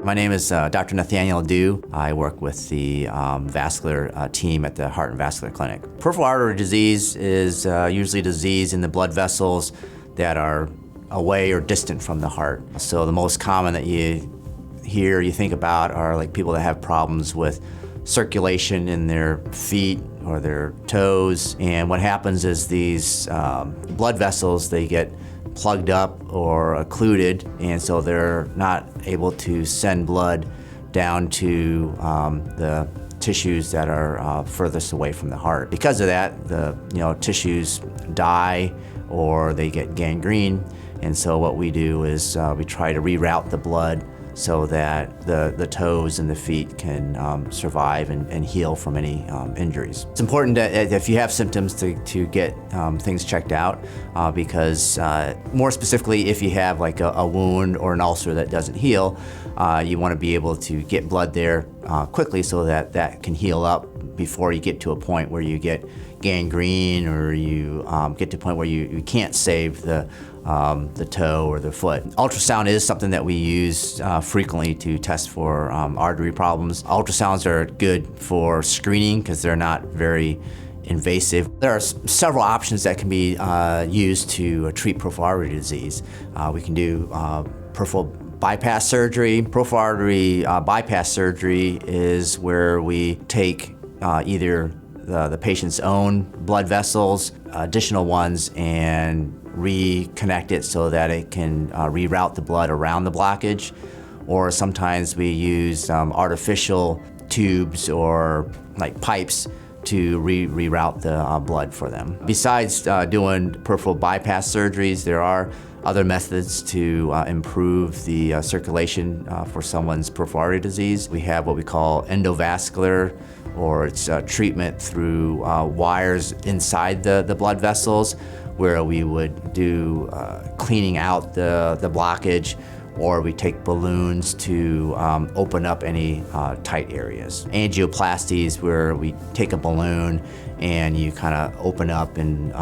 My name is Dr. Nathaniel. I work with the vascular team at the Heart and Vascular Clinic. Peripheral artery disease is usually a disease in the blood vessels that are away or distant from the heart. So the most common that you think about are like people that have problems with circulation in their feet or their toes. And what happens is these blood vessels, they get plugged up or occluded, and so they're not able to send blood down to the tissues that are furthest away from the heart. Because of that, the tissues die or they get gangrene, and so what we do is we try to reroute the blood so that the toes and the feet can survive and heal from any injuries. It's important that if you have symptoms to get things checked out because more specifically, if you have like a wound or an ulcer that doesn't heal, you want to be able to get blood there quickly so that that can heal up before you get to a point where you get gangrene or you get to a point where you can't save the toe or the foot. Ultrasound is something that we use frequently to test for artery problems. Ultrasounds are good for screening because they're not very invasive. There are several options that can be used to treat peripheral artery disease. We can do peripheral bypass surgery. Peripheral artery bypass surgery is where we take either the patient's own blood vessels, additional ones, and reconnect it so that it can reroute the blood around the blockage. Or sometimes we use artificial tubes or like pipes to reroute the blood for them. Besides doing peripheral bypass surgeries, there are other methods to improve the circulation for someone's peripheral artery disease. We have what we call endovascular, or it's treatment through wires inside the blood vessels, where we would do cleaning out the blockage, or we take balloons to open up any tight areas. Angioplasties, where we take a balloon and you kind of open up and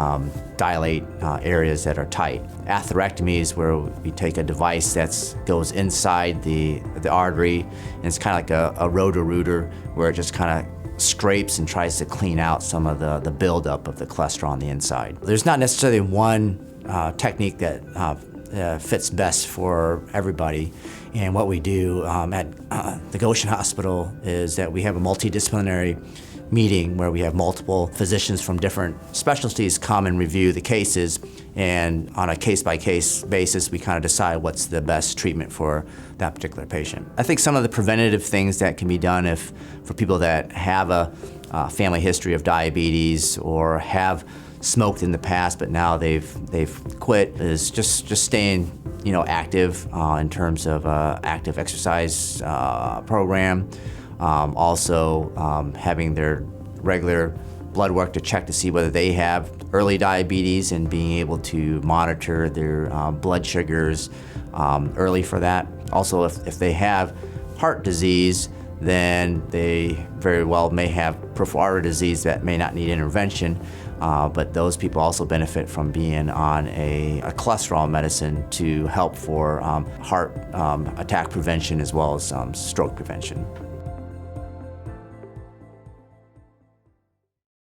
dilate areas that are tight. Atherectomies, where we take a device that goes inside the artery, and it's kind of like a roto-rooter, where it just kind of scrapes and tries to clean out some of the buildup of the cholesterol on the inside. There's not necessarily one technique that fits best for everybody. And what we do at the Goshen Hospital is that we have a multidisciplinary meeting where we have multiple physicians from different specialties come and review the cases, and on a case-by-case basis we kind of decide what's the best treatment for that particular patient. I think some of the preventative things that can be done for people that have a family history of diabetes or have smoked in the past but now they've quit is just staying active in terms of active exercise program. Also having their regular blood work to check to see whether they have early diabetes and being able to monitor their blood sugars early for that. Also, if they have heart disease, then they very well may have peripheral artery disease that may not need intervention, but those people also benefit from being on a cholesterol medicine to help for heart attack prevention as well as stroke prevention.